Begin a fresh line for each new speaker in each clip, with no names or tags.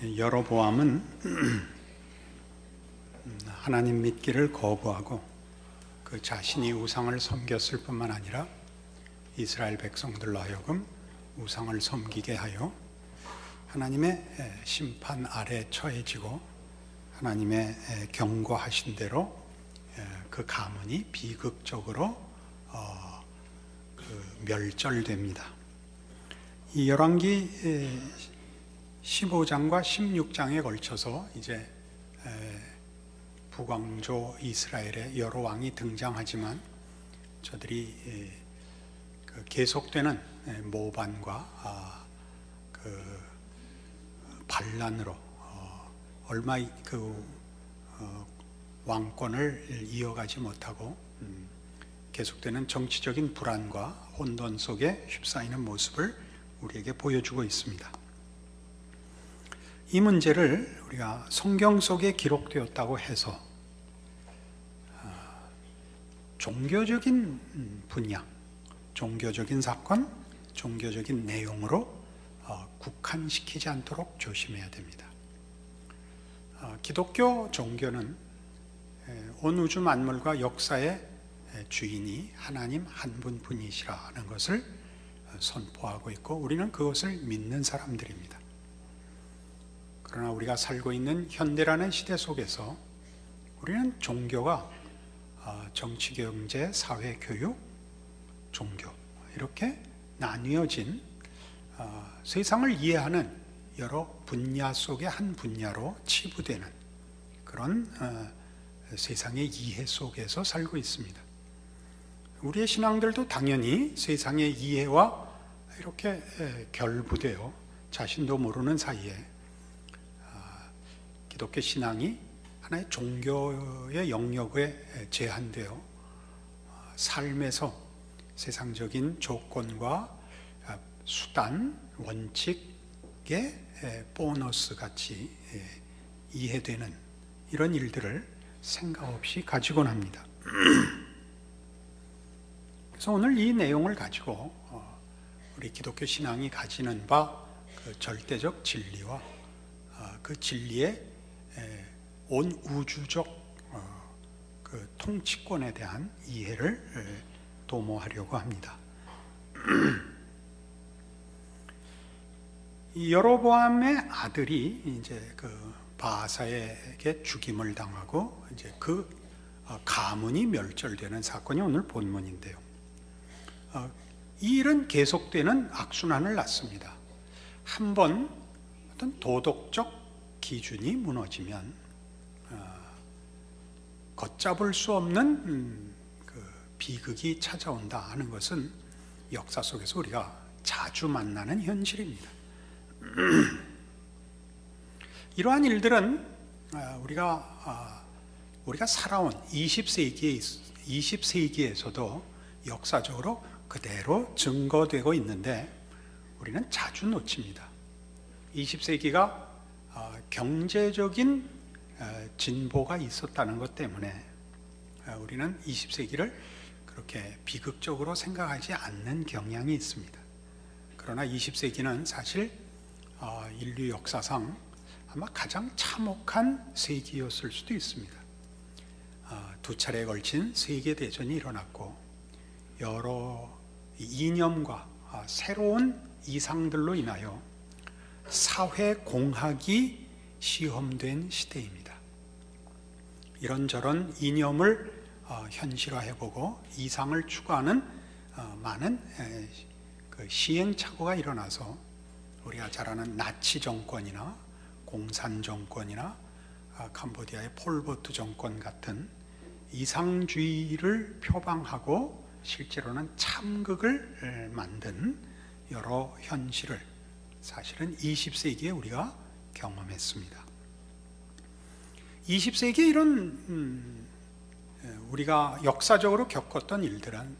여로보암은 하나님 믿기를 거부하고 그 자신이 우상을 섬겼을 뿐만 아니라 이스라엘 백성들로 하여금 우상을 섬기게 하여 하나님의 심판 아래 처해지고 하나님의 경고하신 대로 그 가문이 비극적으로 멸절됩니다. 이 열왕기 15장과 16장에 걸쳐서 이제 북왕조 이스라엘의 여러 왕이 등장하지만 저들이 계속되는 모반과 반란으로 얼마 왕권을 이어가지 못하고 계속되는 정치적인 불안과 혼돈 속에 휩싸이는 모습을 우리에게 보여주고 있습니다. 이 문제를 우리가 성경 속에 기록되었다고 해서 종교적인 분야, 종교적인 사건, 종교적인 내용으로 국한시키지 않도록 조심해야 됩니다. 기독교 종교는 온 우주 만물과 역사의 주인이 하나님 한 분뿐이시라는 것을 선포하고 있고 우리는 그것을 믿는 사람들입니다. 그러나 우리가 살고 있는 현대라는 시대 속에서 우리는 종교가 정치, 경제, 사회, 교육, 종교 이렇게 나뉘어진 세상을 이해하는 여러 분야 속의 한 분야로 치부되는 그런 세상의 이해 속에서 살고 있습니다. 우리의 신앙들도 당연히 세상의 이해와 이렇게 결부되어 자신도 모르는 사이에 기독교 신앙이 하나의 종교의 영역에 제한되어 삶에서 세상적인 조건과 수단, 원칙의 보너스 같이 이해되는 이런 일들을 생각 없이 가지곤 합니다. 그래서 오늘 이 내용을 가지고 우리 기독교 신앙이 가지는 바 그 절대적 진리와 그 진리의 온 우주적 그 통치권에 대한 이해를 도모하려고 합니다. 이 여로보암의 아들이 이제 그 바하사에게 죽임을 당하고 이제 그 가문이 멸절되는 사건이 오늘 본문인데요. 이 일은 계속되는 악순환을 낳습니다. 한번 어떤 도덕적 기준이 무너지면 걷잡을 수 없는 그 비극이 찾아온다 하는 것은 역사 속에서 우리가 자주 만나는 현실입니다. 이러한 일들은 우리가 살아온 20세기에서도 역사적으로 그대로 증거되고 있는데 우리는 자주 놓칩니다. 20세기가 경제적인 진보가 있었다는 것 때문에 우리는 20세기를 그렇게 비극적으로 생각하지 않는 경향이 있습니다. 그러나 20세기는 사실 인류 역사상 아마 가장 참혹한 세기였을 수도 있습니다. 두 차례에 걸친 세계대전이 일어났고 여러 이념과 새로운 이상들로 인하여 사회공학이 시험된 시대입니다. 이런저런 이념을 현실화해보고 이상을 추구하는 많은 그 시행착오가 일어나서 우리가 잘 아는 나치 정권이나 공산 정권이나 캄보디아의 폴포트 정권 같은 이상주의를 표방하고 실제로는 참극을 만든 여러 현실을 사실은 20세기에 우리가 경험했습니다. 20세기에 이런 우리가 역사적으로 겪었던 일들은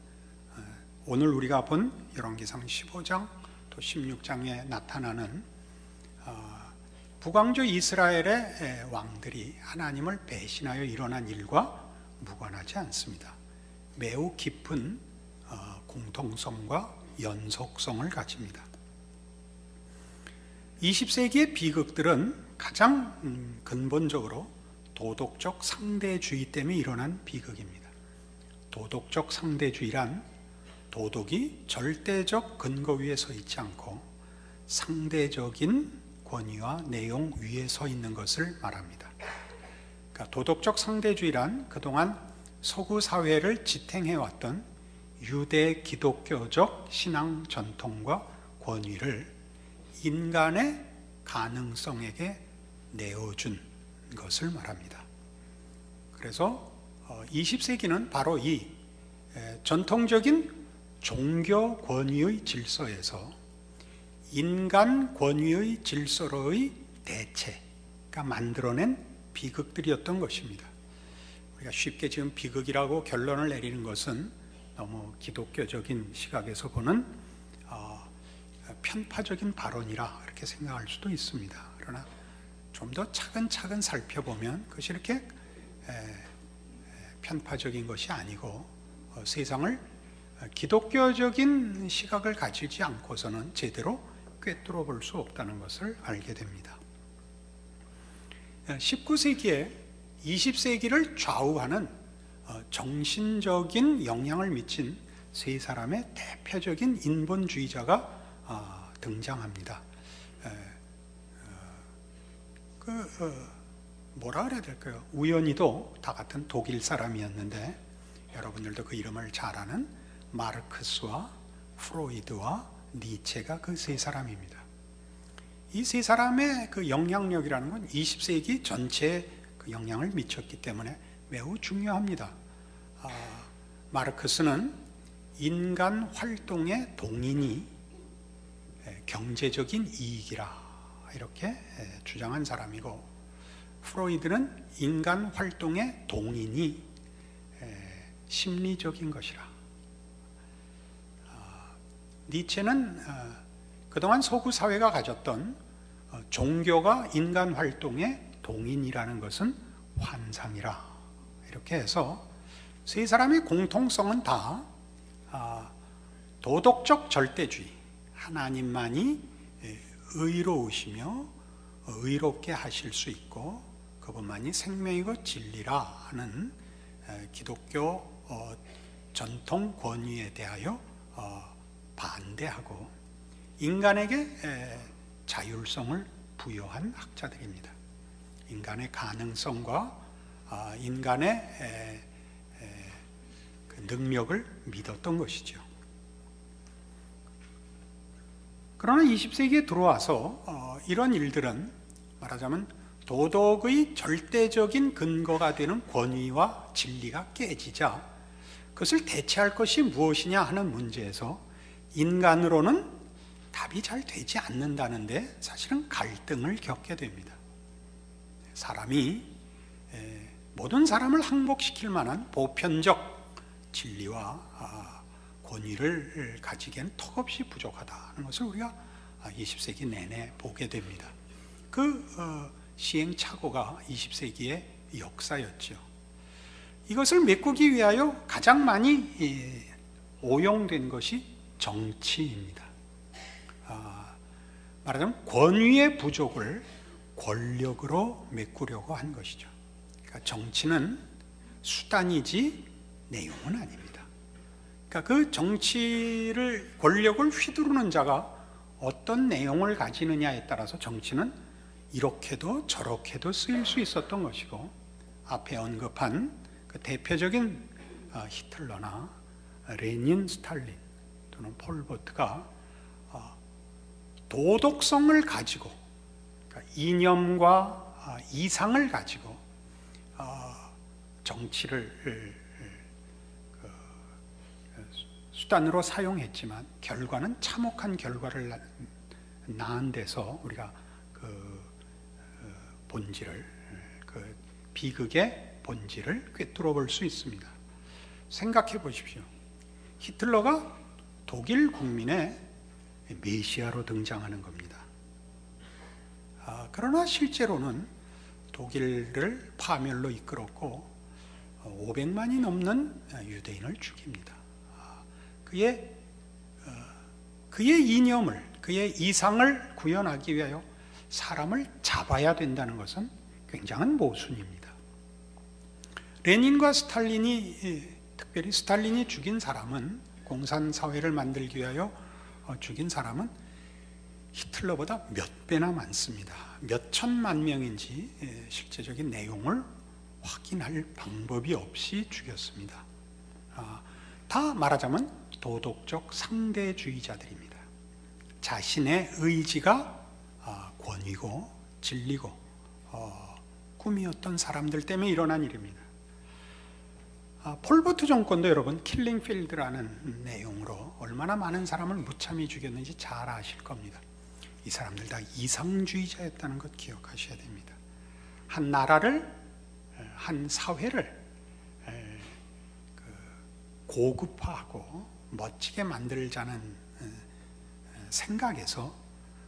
오늘 우리가 본 열왕기상 15장 또 16장에 나타나는 북왕조 이스라엘의 왕들이 하나님을 배신하여 일어난 일과 무관하지 않습니다. 매우 깊은 공통성과 연속성을 가집니다. 20세기의 비극들은 가장 근본적으로 도덕적 상대주의 때문에 일어난 비극입니다. 도덕적 상대주의란 도덕이 절대적 근거 위에 서 있지 않고 상대적인 권위와 내용 위에 서 있는 것을 말합니다. 그러니까 도덕적 상대주의란 그동안 서구 사회를 지탱해왔던 유대 기독교적 신앙 전통과 권위를 인간의 가능성에게 내어준 것을 말합니다. 그래서 20세기는 바로 이 전통적인 종교 권위의 질서에서 인간 권위의 질서로의 대체가 만들어낸 비극들이었던 것입니다. 우리가 쉽게 지금 비극이라고 결론을 내리는 것은 너무 기독교적인 시각에서 보는 편파적인 발언이라 이렇게 생각할 수도 있습니다. 그러나 좀 더 차근차근 살펴보면 그것이 이렇게 편파적인 것이 아니고 세상을 기독교적인 시각을 가지지 않고서는 제대로 꿰뚫어 볼 수 없다는 것을 알게 됩니다. 19세기에 20세기를 좌우하는 정신적인 영향을 미친 세 사람의 대표적인 인본주의자가 등장합니다. 뭐라 그래야 될까요? 우연히도 다 같은 독일 사람이었는데 여러분들도 그 이름을 잘 아는 마르크스와 프로이드와 니체가 그 세 사람입니다. 이 세 사람의 그 영향력이라는 건 20세기 전체에 그 영향을 미쳤기 때문에 매우 중요합니다. 마르크스는 인간 활동의 동인이 경제적인 이익이라 이렇게 주장한 사람이고, 프로이드는 인간 활동의 동인이 심리적인 것이라. 니체는 그동안 서구 사회가 가졌던 종교가 인간 활동의 동인이라는 것은 환상이라 이렇게 해서 세 사람의 공통성은 다 도덕적 절대주의, 하나님만이 의로우시며 의롭게 하실 수 있고 그분만이 생명이고 진리라 하는 기독교 전통 권위에 대하여 반대하고 인간에게 자율성을 부여한 학자들입니다. 인간의 가능성과 인간의 그 능력을 믿었던 것이죠. 그러나 20세기에 들어와서 이런 일들은 말하자면 도덕의 절대적인 근거가 되는 권위와 진리가 깨지자 그것을 대체할 것이 무엇이냐 하는 문제에서 인간으로는 답이 잘 되지 않는다는데 사실은 갈등을 겪게 됩니다. 사람이 모든 사람을 항복시킬 만한 보편적 진리와 권위를 가지기엔 턱없이 부족하다는 것을 우리가 20세기 내내 보게 됩니다. 그 시행착오가 20세기의 역사였죠. 이것을 메꾸기 위하여 가장 많이 오용된 것이 정치입니다. 말하자면 권위의 부족을 권력으로 메꾸려고 한 것이죠. 그러니까 정치는 수단이지 내용은 아닙니다. 그러니까 그 정치를, 권력을 휘두르는 자가 어떤 내용을 가지느냐에 따라서 정치는 이렇게도 저렇게도 쓰일 수 있었던 것이고, 앞에 언급한 그 대표적인 히틀러나 레닌, 스탈린 또는 폴포트가 도덕성을 가지고, 그러니까 이념과 이상을 가지고 정치를 수단으로 사용했지만 결과는 참혹한 결과를 낳은 데서 우리가 그 본질을, 그 비극의 본질을 꿰뚫어 볼 수 있습니다. 생각해 보십시오. 히틀러가 독일 국민의 메시아로 등장하는 겁니다. 그러나 실제로는 독일을 파멸로 이끌었고 500만이 넘는 유대인을 죽입니다. 그의 이념을, 그의 이상을 구현하기 위하여 사람을 잡아야 된다는 것은 굉장한 모순입니다. 레닌과 스탈린이, 특별히 스탈린이 죽인 사람은, 공산사회를 만들기 위하여 죽인 사람은 히틀러보다 몇 배나 많습니다. 몇 천만 명인지 실제적인 내용을 확인할 방법이 없이 죽였습니다. 다 말하자면 도덕적 상대주의자들입니다. 자신의 의지가 권위고 진리고 꿈이었던 사람들 때문에 일어난 일입니다. 폴포트 정권도 여러분 킬링필드라는 내용으로 얼마나 많은 사람을 무참히 죽였는지 잘 아실 겁니다. 이 사람들 다 이상주의자였다는 것 기억하셔야 됩니다. 한 나라를, 한 사회를 고급화하고 멋지게 만들자는 생각에서,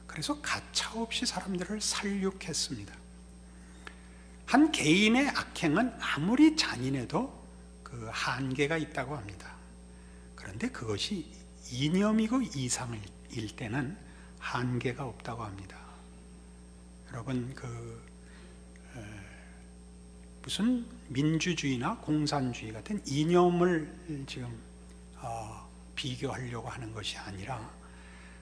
그래서 가차없이 사람들을 살육했습니다. 한 개인의 악행은 아무리 잔인해도 그 한계가 있다고 합니다. 그런데 그것이 이념이고 이상일 때는 한계가 없다고 합니다. 여러분, 무슨 민주주의나 공산주의 같은 이념을 지금 비교하려고 하는 것이 아니라,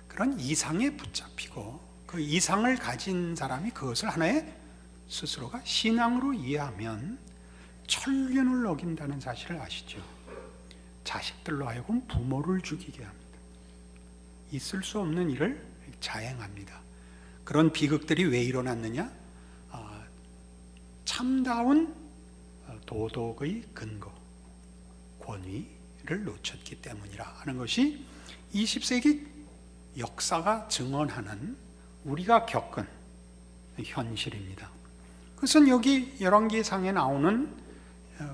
그런 이상에 붙잡히고 그 이상을 가진 사람이 그것을 하나의 스스로가 신앙으로 이해하면 천륜을 어긴다는 사실을 아시죠? 자식들로 하여금 부모를 죽이게 합니다. 있을 수 없는 일을 자행합니다. 그런 비극들이 왜 일어났느냐? 참다운 도덕의 근거, 권위를 놓쳤기 때문이라 하는 것이 20세기 역사가 증언하는, 우리가 겪은 현실입니다. 그것은 여기 열왕기상에 나오는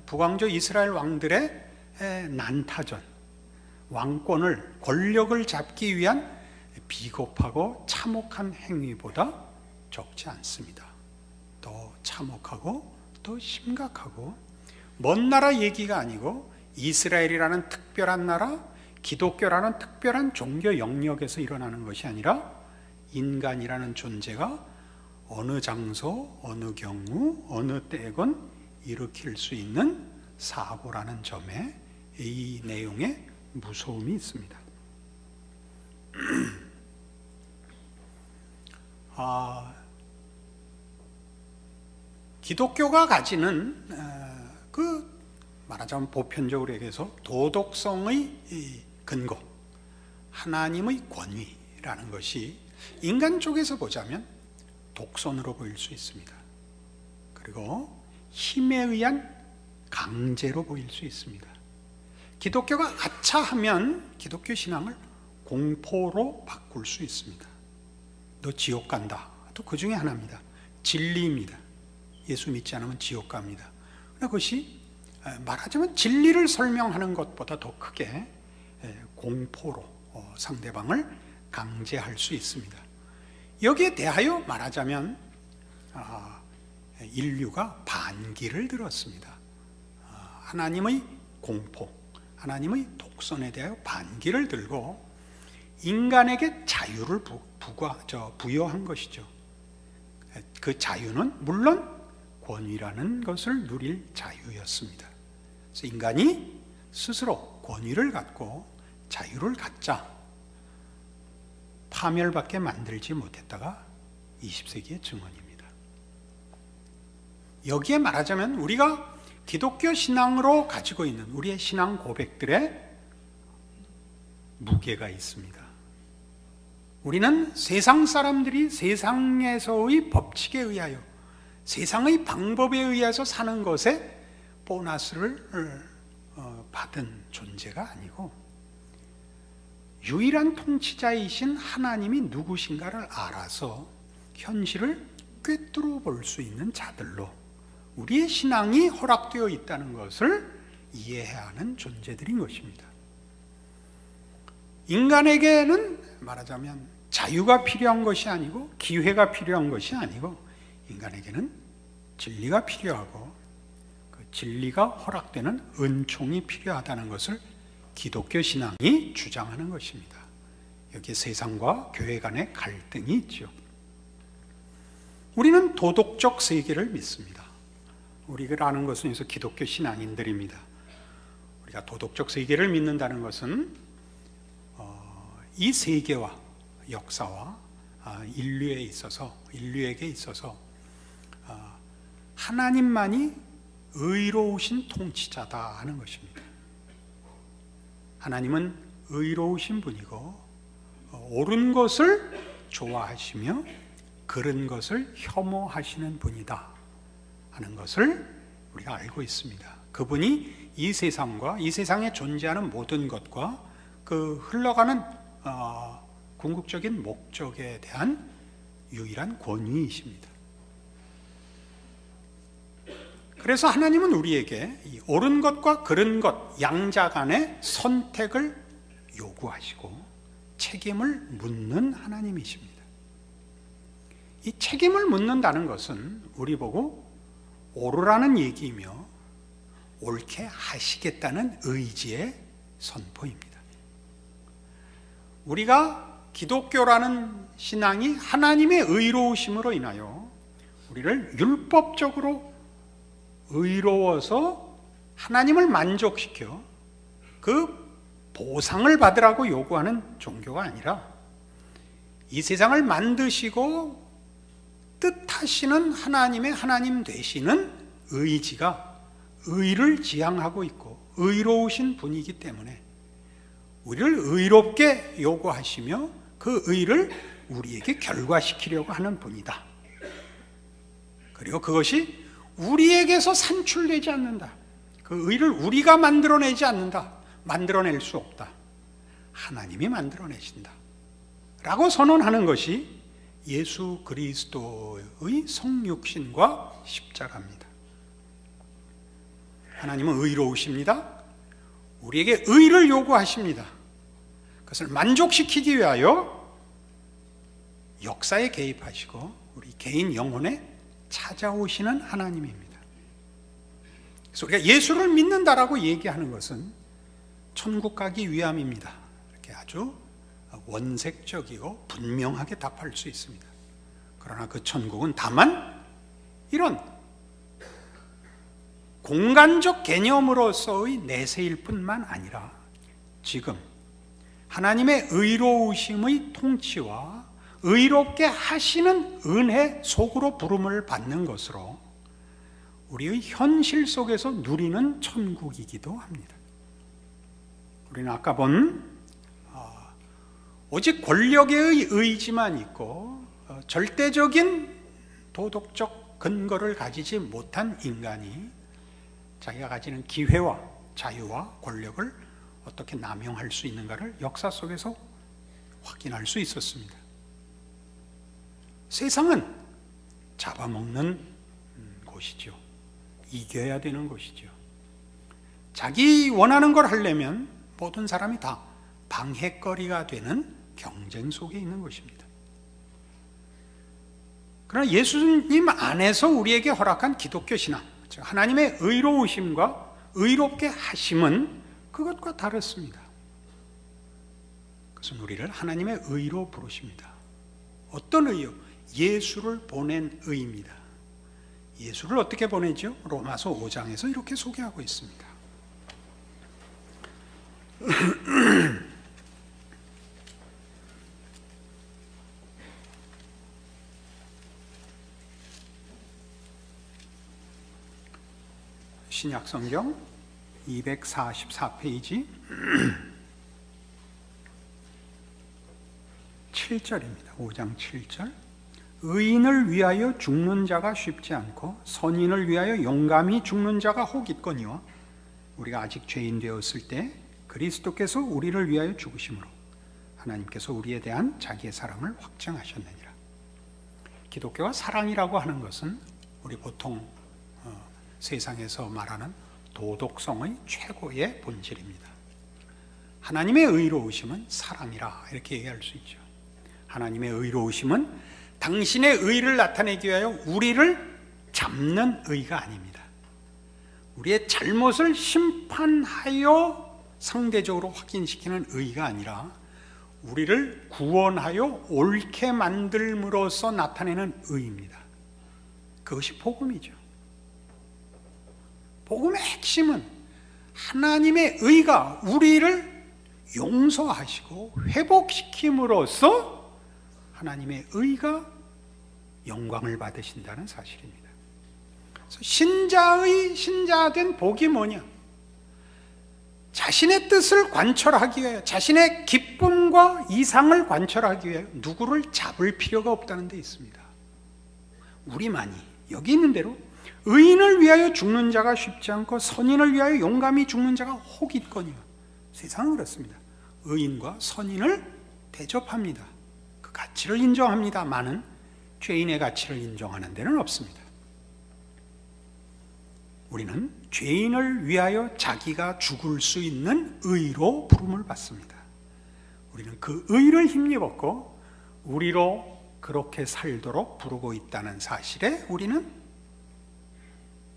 북왕조 이스라엘 왕들의 난타전, 왕권을, 권력을 잡기 위한 비겁하고 참혹한 행위보다 적지 않습니다. 더 참혹하고 더 심각하고, 먼 나라 얘기가 아니고 이스라엘이라는 특별한 나라, 기독교라는 특별한 종교 영역에서 일어나는 것이 아니라 인간이라는 존재가 어느 장소, 어느 경우, 어느 때건 일으킬 수 있는 사고라는 점에 이 내용에 무서움이 있습니다. 기독교가 가지는 말하자면 보편적으로 얘기해서 도덕성의 근거, 하나님의 권위라는 것이 인간 쪽에서 보자면 독선으로 보일 수 있습니다. 그리고 힘에 의한 강제로 보일 수 있습니다. 기독교가 아차하면 기독교 신앙을 공포로 바꿀 수 있습니다. 너 지옥 간다. 또 그 중에 하나입니다. 진리입니다. 예수 믿지 않으면 지옥 갑니다. 그것이 말하자면 진리를 설명하는 것보다 더 크게 공포로 상대방을 강제할 수 있습니다. 여기에 대하여 말하자면 인류가 반기를 들었습니다. 하나님의 공포, 하나님의 독선에 대하여 반기를 들고 인간에게 자유를 부여한 것이죠. 그 자유는 물론 권위라는 것을 누릴 자유였습니다. 그래서 인간이 스스로 권위를 갖고 자유를 갖자 파멸밖에 만들지 못했다가 20세기의 증언입니다. 여기에 말하자면 우리가 기독교 신앙으로 가지고 있는 우리의 신앙 고백들에 무게가 있습니다. 우리는 세상 사람들이 세상에서의 법칙에 의하여, 세상의 방법에 의해서 사는 것에 보너스를 받은 존재가 아니고, 유일한 통치자이신 하나님이 누구신가를 알아서 현실을 꿰뚫어 볼 수 있는 자들로 우리의 신앙이 허락되어 있다는 것을 이해해야 하는 존재들인 것입니다. 인간에게는 말하자면 자유가 필요한 것이 아니고 기회가 필요한 것이 아니고, 인간에게는 진리가 필요하고 그 진리가 허락되는 은총이 필요하다는 것을 기독교 신앙이 주장하는 것입니다. 여기에 세상과 교회 간의 갈등이 있죠. 우리는 도덕적 세계를 믿습니다. 우리가 아는 것은 여기서 기독교 신앙인들입니다. 우리가 도덕적 세계를 믿는다는 것은 이 세계와 역사와 인류에게 있어서 하나님만이 의로우신 통치자다 하는 것입니다. 하나님은 의로우신 분이고 옳은 것을 좋아하시며 그른 것을 혐오하시는 분이다 하는 것을 우리가 알고 있습니다. 그분이 이 세상과 이 세상에 존재하는 모든 것과 그 흘러가는 궁극적인 목적에 대한 유일한 권위이십니다. 그래서 하나님은 우리에게 이 옳은 것과 그른 것 양자 간의 선택을 요구하시고 책임을 묻는 하나님이십니다. 이 책임을 묻는다는 것은 우리 보고 옳으라는 얘기이며 옳게 하시겠다는 의지의 선포입니다. 우리가 기독교라는 신앙이 하나님의 의로우심으로 인하여 우리를 율법적으로 의로워서 하나님을 만족시켜 그 보상을 받으라고 요구하는 종교가 아니라 이 세상을 만드시고 뜻하시는 하나님의 하나님 되시는 의지가 의를 지향하고 있고 의로우신 분이기 때문에 우리를 의롭게 요구하시며 그 의를 우리에게 결과시키려고 하는 분이다. 그리고 그것이 우리에게서 산출되지 않는다. 그 의를 우리가 만들어내지 않는다. 만들어낼 수 없다. 하나님이 만들어내신다 라고 선언하는 것이 예수 그리스도의 성육신과 십자가입니다. 하나님은 의로우십니다. 우리에게 의를 요구하십니다. 그것을 만족시키기 위하여 역사에 개입하시고 우리 개인 영혼에 찾아오시는 하나님입니다. 그래서 우리가 예수를 믿는다라고 얘기하는 것은 천국 가기 위함입니다. 이렇게 아주 원색적이고 분명하게 답할 수 있습니다. 그러나 그 천국은 다만 이런 공간적 개념으로서의 내세일 뿐만 아니라 지금 하나님의 의로우심의 통치와 의롭게 하시는 은혜 속으로 부름을 받는 것으로 우리의 현실 속에서 누리는 천국이기도 합니다. 우리는 아까 본 오직 권력의 의지만 있고 절대적인 도덕적 근거를 가지지 못한 인간이 자기가 가지는 기회와 자유와 권력을 어떻게 남용할 수 있는가를 역사 속에서 확인할 수 있었습니다. 세상은 잡아먹는 곳이죠. 이겨야 되는 곳이죠. 자기 원하는 걸 하려면 모든 사람이 다 방해거리가 되는 경쟁 속에 있는 것입니다. 그러나 예수님 안에서 우리에게 허락한 기독교 신앙, 즉 하나님의 의로우심과 의롭게 하심은 그것과 다릅니다. 그것은 우리를 하나님의 의로 부르십니다. 어떤 의요? 예수를 보낸 의입니다. 예수를 어떻게 보내죠? 로마서 5장에서 이렇게 소개하고 있습니다. 신약성경 244페이지 7절입니다. 5장 7절. 의인을 위하여 죽는 자가 쉽지 않고 선인을 위하여 용감히 죽는 자가 혹 있거니와 우리가 아직 죄인 되었을 때 그리스도께서 우리를 위하여 죽으심으로 하나님께서 우리에 대한 자기의 사랑을 확증하셨느니라. 기독교가 사랑이라고 하는 것은 우리 보통 세상에서 말하는 도덕성의 최고의 본질입니다. 하나님의 의로우심은 사랑이라 이렇게 얘기할 수 있죠. 하나님의 의로우심은 당신의 의를 나타내기 위하여 우리를 잡는 의가 아닙니다. 우리의 잘못을 심판하여 상대적으로 확인시키는 의가 아니라 우리를 구원하여 옳게 만들므로써 나타내는 의입니다. 그것이 복음이죠. 복음의 핵심은 하나님의 의가 우리를 용서하시고 회복시킴으로써 하나님의 의가 영광을 받으신다는 사실입니다. 그래서 신자된 복이 뭐냐? 자신의 뜻을 관철하기 위하여, 자신의 기쁨과 이상을 관철하기 위하여 누구를 잡을 필요가 없다는 데 있습니다. 우리만이 여기 있는 대로 의인을 위하여 죽는 자가 쉽지 않고 선인을 위하여 용감히 죽는 자가 혹 있거니와. 세상은 그렇습니다. 의인과 선인을 대접합니다. 그 가치를 인정합니다마는 죄인의 가치를 인정하는 데는 없습니다. 우리는 죄인을 위하여 자기가 죽을 수 있는 의로 부름을 받습니다. 우리는 그 의를 힘입었고 우리로 그렇게 살도록 부르고 있다는 사실에 우리는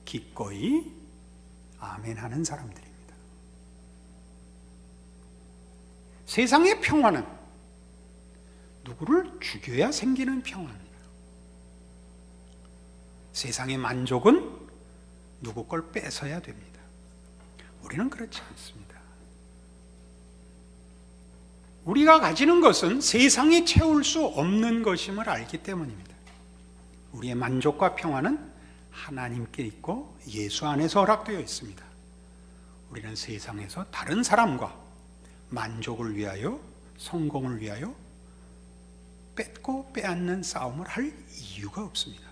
기꺼이 아멘하는 사람들입니다. 세상의 평화는 누구를 죽여야 생기는 평화입니다. 세상의 만족은 누구 걸 뺏어야 됩니다. 우리는 그렇지 않습니다. 우리가 가지는 것은 세상이 채울 수 없는 것임을 알기 때문입니다. 우리의 만족과 평화는 하나님께 있고 예수 안에서 허락되어 있습니다. 우리는 세상에서 다른 사람과 만족을 위하여, 성공을 위하여 뺏고 빼앗는 싸움을 할 이유가 없습니다.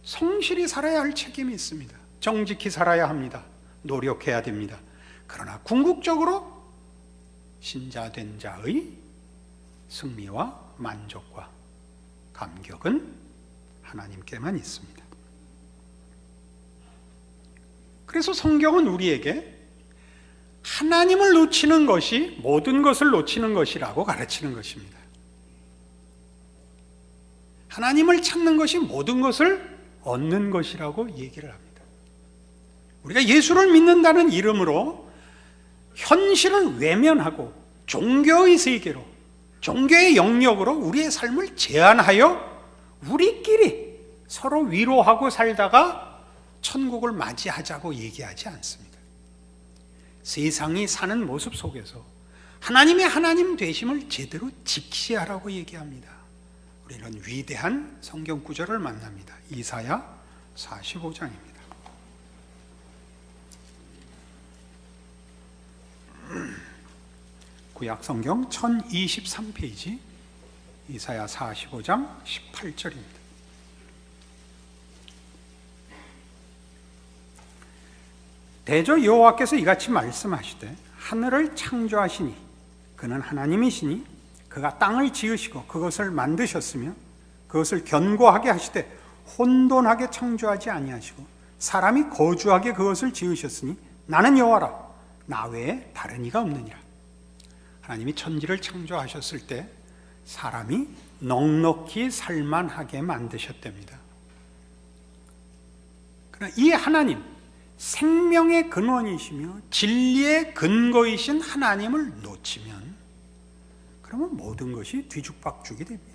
성실히 살아야 할 책임이 있습니다. 정직히 살아야 합니다. 노력해야 됩니다. 그러나 궁극적으로 신자된 자의 승리와 만족과 감격은 하나님께만 있습니다. 그래서 성경은 우리에게 하나님을 놓치는 것이 모든 것을 놓치는 것이라고 가르치는 것입니다. 하나님을 찾는 것이 모든 것을 얻는 것이라고 얘기를 합니다. 우리가 예수를 믿는다는 이름으로 현실을 외면하고 종교의 세계로, 종교의 영역으로 우리의 삶을 제한하여 우리끼리 서로 위로하고 살다가 천국을 맞이하자고 얘기하지 않습니다. 세상이 사는 모습 속에서 하나님의 하나님 되심을 제대로 직시하라고 얘기합니다. 우리는 위대한 성경 구절을 만납니다. 이사야 45장입니다. 구약 성경 1023페이지 이사야 45장 18절입니다. 대저 여호와께서 이같이 말씀하시되 하늘을 창조하시니 그는 하나님이시니 그가 땅을 지으시고 그것을 만드셨으며 그것을 견고하게 하시되 혼돈하게 창조하지 아니하시고 사람이 거주하게 그것을 지으셨으니 나는 여호와라 나 외에 다른 이가 없느니라. 하나님이 천지를 창조하셨을 때 사람이 넉넉히 살만하게 만드셨답니다. 그러나 이 하나님, 생명의 근원이시며 진리의 근거이신 하나님을 놓치면 그러면 모든 것이 뒤죽박죽이 됩니다.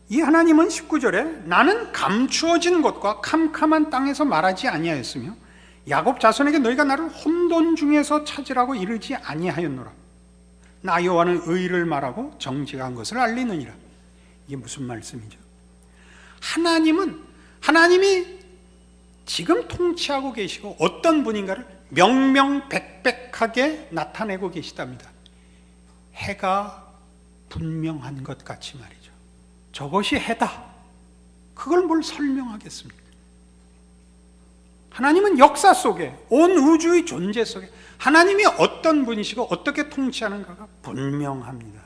이 하나님은 19절에 나는 감추어진 곳과 캄캄한 땅에서 말하지 아니하였으며 야곱 자손에게 너희가 나를 혼돈 중에서 찾으라고 이르지 아니하였노라. 나 여호와는 의를 말하고 정직한 것을 알리느니라. 이게 무슨 말씀이죠? 하나님이 지금 통치하고 계시고 어떤 분인가를 명명백백하게 나타내고 계시답니다. 해가 분명한 것 같이 말이죠. 저것이 해다. 그걸 뭘 설명하겠습니까? 하나님은 역사 속에, 온 우주의 존재 속에 하나님이 어떤 분이시고 어떻게 통치하는가가 분명합니다.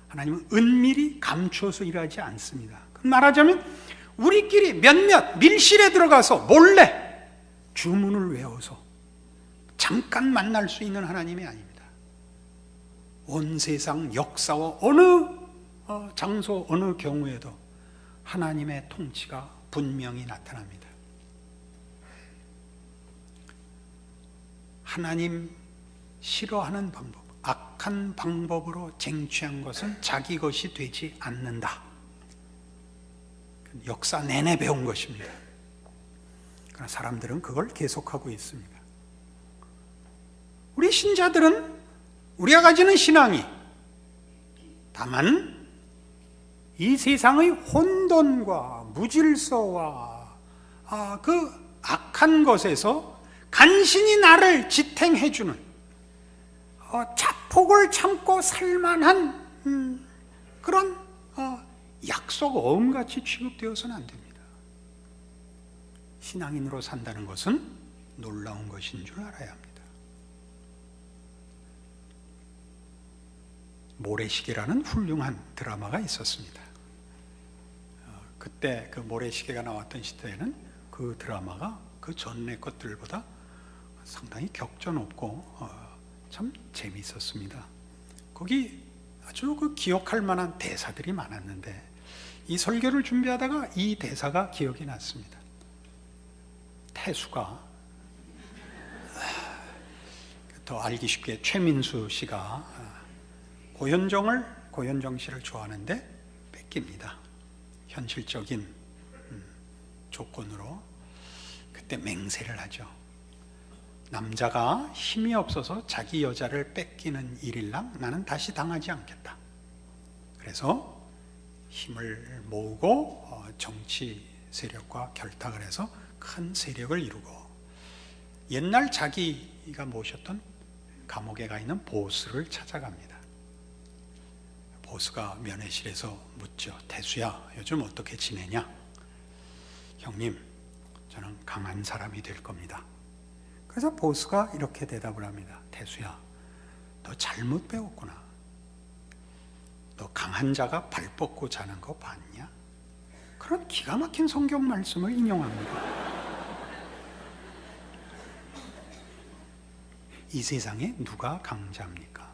하나님은 은밀히 감추어서 일하지 않습니다. 말하자면 우리끼리 몇몇 밀실에 들어가서 몰래 주문을 외워서 잠깐 만날 수 있는 하나님이 아닙니다. 온 세상 역사와 어느 장소, 어느 경우에도 하나님의 통치가 분명히 나타납니다. 하나님 싫어하는 방법, 악한 방법으로 쟁취한 것은 자기 것이 되지 않는다. 역사 내내 배운 것입니다. 그러나 사람들은 그걸 계속하고 있습니다. 우리 신자들은 우리가 가지는 신앙이 다만 이 세상의 혼돈과 무질서와 그 악한 것에서 간신히 나를 지탱해주는 자폭을 참고 살만한 그런 약속 어음같이 취급되어서는 안 됩니다. 신앙인으로 산다는 것은 놀라운 것인 줄 알아야 합니다. 모래시계라는 훌륭한 드라마가 있었습니다. 그때 그 모래시계가 나왔던 시대에는 그 드라마가 그 전에 것들보다 상당히 격전 없고 참 재미있었습니다. 거기 아주 그 기억할 만한 대사들이 많았는데 이 설교를 준비하다가 이 대사가 기억이 났습니다. 태수가 더 알기 쉽게 최민수 씨가 고현정 씨를 좋아하는데 뺏깁니다. 현실적인 조건으로 그때 맹세를 하죠. 남자가 힘이 없어서 자기 여자를 뺏기는 일일랑 나는 다시 당하지 않겠다. 그래서 힘을 모으고 정치 세력과 결탁을 해서 큰 세력을 이루고 옛날 자기가 모셨던 감옥에 가 있는 보스를 찾아갑니다. 보스가 면회실에서 묻죠. 태수야, 요즘 어떻게 지내냐? 형님, 저는 강한 사람이 될 겁니다. 그래서 보스가 이렇게 대답을 합니다. 태수야, 너 잘못 배웠구나. 너 강한 자가 발 뻗고 자는 거 봤냐? 그런 기가 막힌 성경 말씀을 인용합니다. 이 세상에 누가 강자입니까?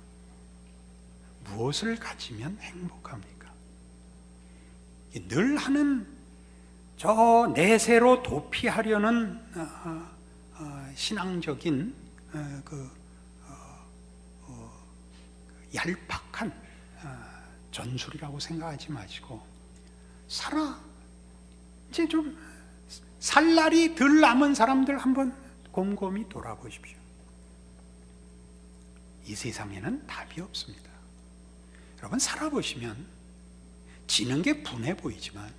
무엇을 가지면 행복합니까? 늘 하는 저 내세로 도피하려는 신앙적인 얄팍한 전술이라고 생각하지 마시고 이제 좀 살 날이 덜 남은 사람들 한번 곰곰이 돌아보십시오. 이 세상에는 답이 없습니다. 여러분 살아보시면 지는 게 분해 보이지만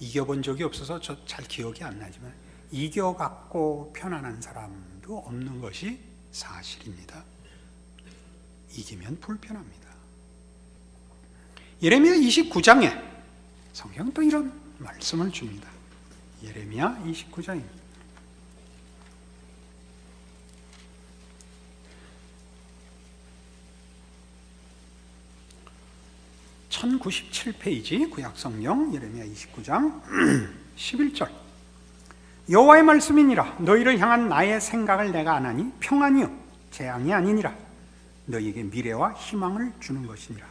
이겨본 적이 없어서 저 잘 기억이 안 나지만 이겨갖고 편안한 사람도 없는 것이 사실입니다. 이기면 불편합니다. 예레미야 29장에 성경은 또 이런 말씀을 줍니다. 예레미야 29장입니다. 1097페이지 구약성경 예레미야 29장 11절 여호와의 말씀이니라. 너희를 향한 나의 생각을 내가 아나니 평안이요 재앙이 아니니라. 너희에게 미래와 희망을 주는 것이니라.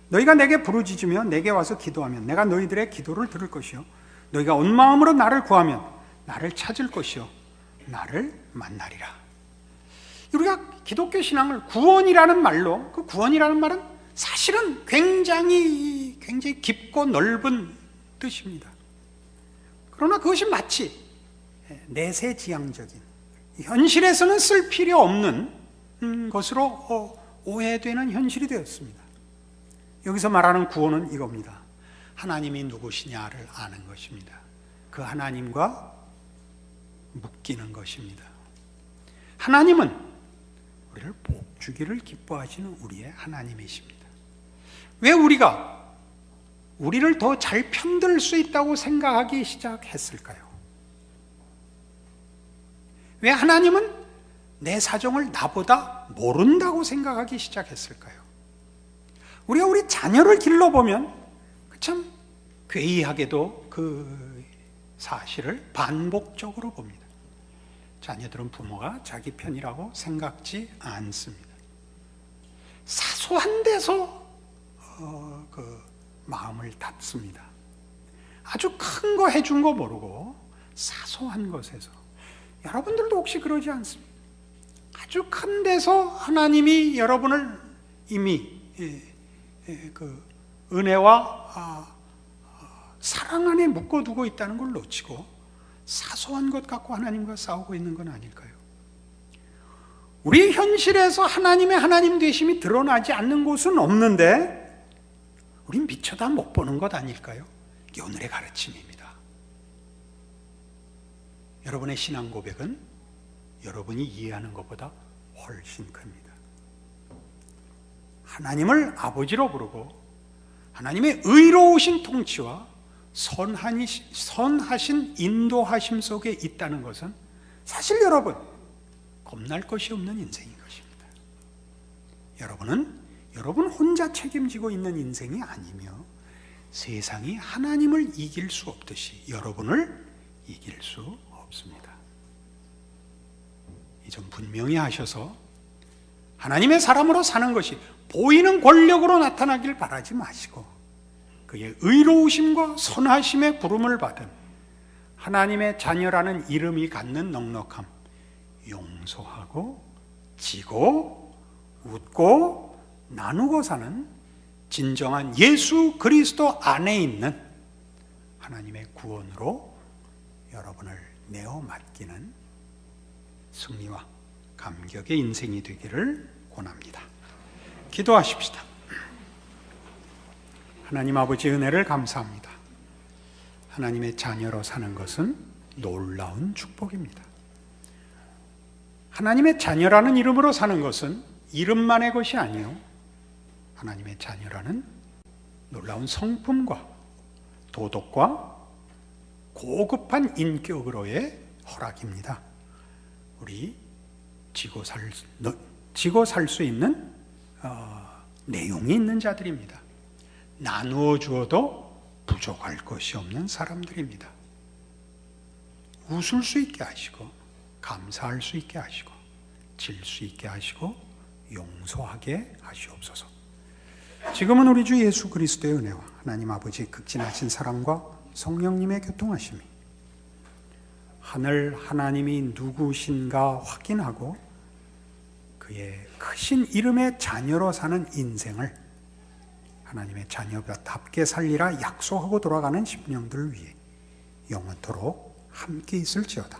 너희가 내게 부르짖으며 내게 와서 기도하면 내가 너희들의 기도를 들을 것이요 너희가 온 마음으로 나를 구하면 나를 찾을 것이요 나를 만나리라. 우리가 기독교 신앙을 구원이라는 말로, 그 구원이라는 말은 사실은 굉장히 깊고 넓은 뜻입니다. 그러나 그것이 마치 내세지향적인, 현실에서는 쓸 필요 없는 것으로 오해되는 현실이 되었습니다. 여기서 말하는 구원은 이겁니다. 하나님이 누구시냐를 아는 것입니다. 그 하나님과 묶이는 것입니다. 하나님은 우리를 복주기를 기뻐하시는 우리의 하나님이십니다. 왜 우리가 우리를 더 잘 편들 수 있다고 생각하기 시작했을까요? 왜 하나님은 내 사정을 나보다 모른다고 생각하기 시작했을까요? 우리가 우리 자녀를 길러보면 참 괴이하게도 그 사실을 반복적으로 봅니다. 자녀들은 부모가 자기 편이라고 생각지 않습니다. 사소한 데서 그 마음을 닫습니다. 아주 큰 거 해준 거 모르고 사소한 것에서, 여러분들도 혹시 그러지 않습니까? 아주 큰 데서 하나님이 여러분을 이미 그 은혜와 사랑 안에 묶어두고 있다는 걸 놓치고 사소한 것 갖고 하나님과 싸우고 있는 건 아닐까요? 우리 현실에서 하나님의 하나님 되심이 드러나지 않는 곳은 없는데 우린 미처 다 못 보는 것 아닐까요? 이게 오늘의 가르침입니다. 여러분의 신앙 고백은 여러분이 이해하는 것보다 훨씬 큽니다. 하나님을 아버지로 부르고 하나님의 의로우신 통치와 선하신 인도하심 속에 있다는 것은 사실 여러분 겁날 것이 없는 인생인 것입니다. 여러분은 여러분 혼자 책임지고 있는 인생이 아니며 세상이 하나님을 이길 수 없듯이 여러분을 이길 수 없습니다. 이 점 분명히 하셔서 하나님의 사람으로 사는 것이 보이는 권력으로 나타나길 바라지 마시고 그의 의로우심과 선하심의 부름을 받은 하나님의 자녀라는 이름이 갖는 넉넉함, 용서하고 지고 웃고 나누고 사는 진정한 예수 그리스도 안에 있는 하나님의 구원으로 여러분을 내어 맡기는 승리와 감격의 인생이 되기를 권합니다. 기도하십시다. 하나님 아버지 은혜를 감사합니다. 하나님의 자녀로 사는 것은 놀라운 축복입니다. 하나님의 자녀라는 이름으로 사는 것은 이름만의 것이 아니요 하나님의 자녀라는 놀라운 성품과 도덕과 고급한 인격으로의 허락입니다. 우리 지고 살 수 있는 내용이 있는 자들입니다. 나누어 주어도 부족할 것이 없는 사람들입니다. 웃을 수 있게 하시고 감사할 수 있게 하시고 질 수 있게 하시고 용서하게 하시옵소서. 지금은 우리 주 예수 그리스도의 은혜와 하나님 아버지의 극진하신 사랑과 성령님의 교통하심이 하늘 하나님이 누구신가 확인하고 그의 크신 이름의 자녀로 사는 인생을 하나님의 자녀답게 살리라 약속하고 돌아가는 심령들 위해 영원토록 함께 있을지어다.